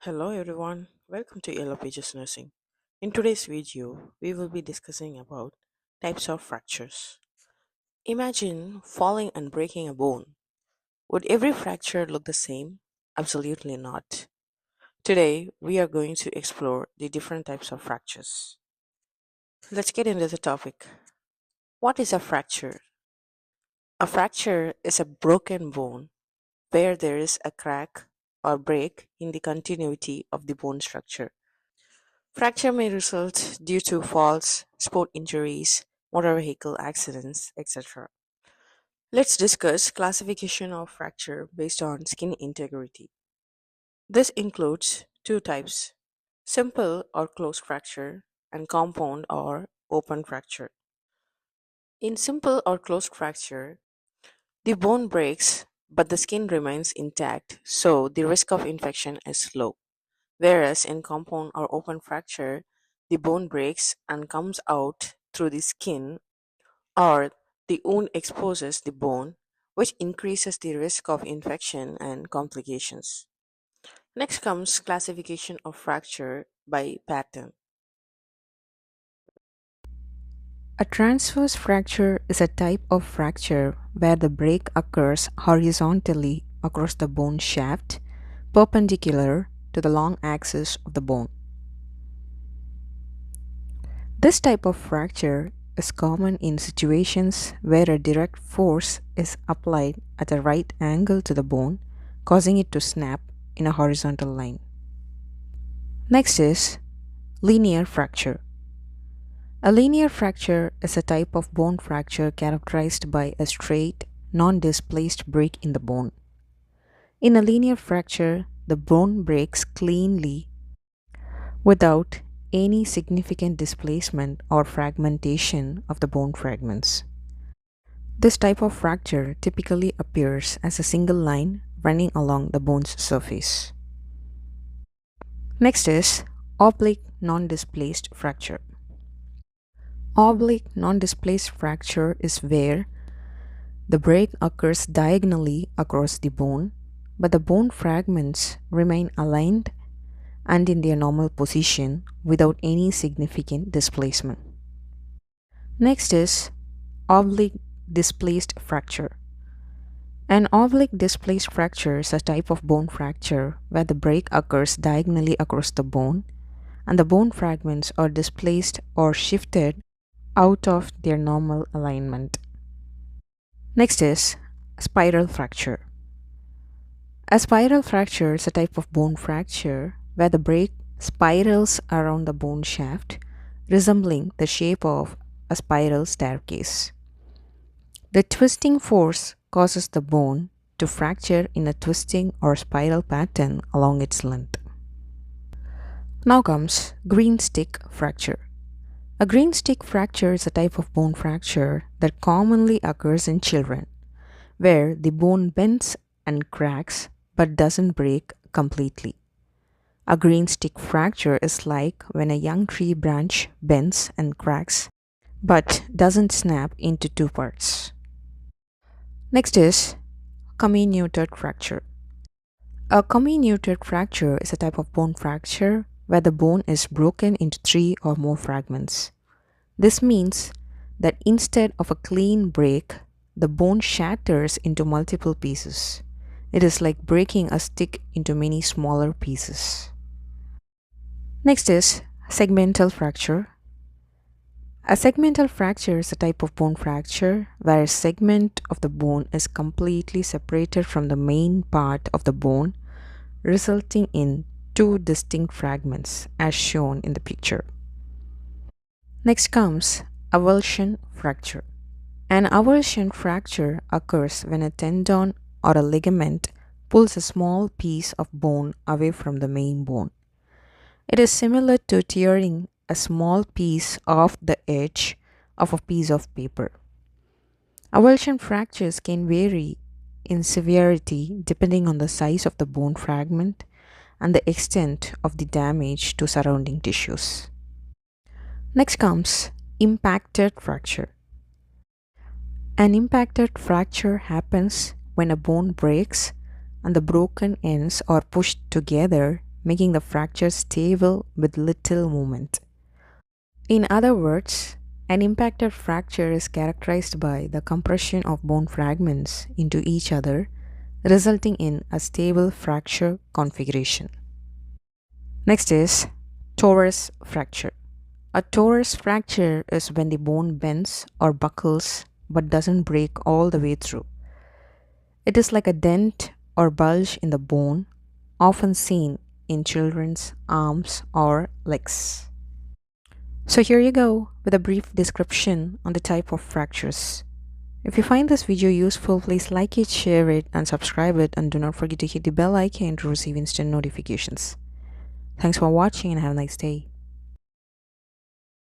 Hello everyone, welcome to Yellow Pages Nursing. In today's video, we will be discussing about types of fractures. Imagine falling and breaking a bone. Would every fracture look the same? Absolutely not. Today, we are going to explore the different types of fractures. Let's get into the topic. What is a fracture? A fracture is a broken bone where there is a crack or break in the continuity of the bone structure. Fracture may result due to falls, sport injuries, motor vehicle accidents, etc. Let's discuss classification of fracture based on skin integrity. This includes two types: simple or closed fracture and compound or open fracture. In simple or closed fracture, the bone breaks but the skin remains intact, so the risk of infection is low. Whereas in compound or open fracture, the bone breaks and comes out through the skin, or the wound exposes the bone, which increases the risk of infection and complications. Next comes classification of fracture by pattern. A transverse fracture is a type of fracture where the break occurs horizontally across the bone shaft, perpendicular to the long axis of the bone. This type of fracture is common in situations where a direct force is applied at a right angle to the bone, causing it to snap in a horizontal line. Next is linear fracture. A linear fracture is a type of bone fracture characterized by a straight, non-displaced break in the bone. In a linear fracture, the bone breaks cleanly without any significant displacement or fragmentation of the bone fragments. This type of fracture typically appears as a single line running along the bone's surface. Next is oblique non-displaced fracture. Oblique non-displaced fracture is where the break occurs diagonally across the bone, but the bone fragments remain aligned and in their normal position without any significant displacement. Next is oblique displaced fracture. An oblique displaced fracture is a type of bone fracture where the break occurs diagonally across the bone and the bone fragments are displaced or shifted out of their normal alignment. Next is spiral fracture. A spiral fracture is a type of bone fracture where the break spirals around the bone shaft, resembling the shape of a spiral staircase. The twisting force causes the bone to fracture in a twisting or spiral pattern along its length. Now comes greenstick fracture. A greenstick fracture is a type of bone fracture that commonly occurs in children, where the bone bends and cracks but doesn't break completely. A greenstick fracture is like when a young tree branch bends and cracks but doesn't snap into two parts. Next is comminuted fracture. A comminuted fracture is a type of bone fracture where the bone is broken into three or more fragments. This means that instead of a clean break, the bone shatters into multiple pieces. It is like breaking a stick into many smaller pieces. Next is segmental fracture. A segmental fracture is a type of bone fracture where a segment of the bone is completely separated from the main part of the bone, resulting in two distinct fragments as shown in the picture. Next comes avulsion fracture. An avulsion fracture occurs when a tendon or a ligament pulls a small piece of bone away from the main bone. It is similar to tearing a small piece off the edge of a piece of paper. Avulsion fractures can vary in severity depending on the size of the bone fragment and the extent of the damage to surrounding tissues. Next comes impacted fracture. An impacted fracture happens when a bone breaks and the broken ends are pushed together making the fracture stable with little movement. In other words, an impacted fracture is characterized by the compression of bone fragments into each other, resulting in a stable fracture configuration. Next is torus fracture. A torus fracture is when the bone bends or buckles but doesn't break all the way through. It is like a dent or bulge in the bone, often seen in children's arms or legs. So here you go with a brief description on the type of fractures. If you find this video useful, please like it, share it, and subscribe it, and do not forget to hit the bell icon to receive instant notifications. Thanks for watching and have a nice day.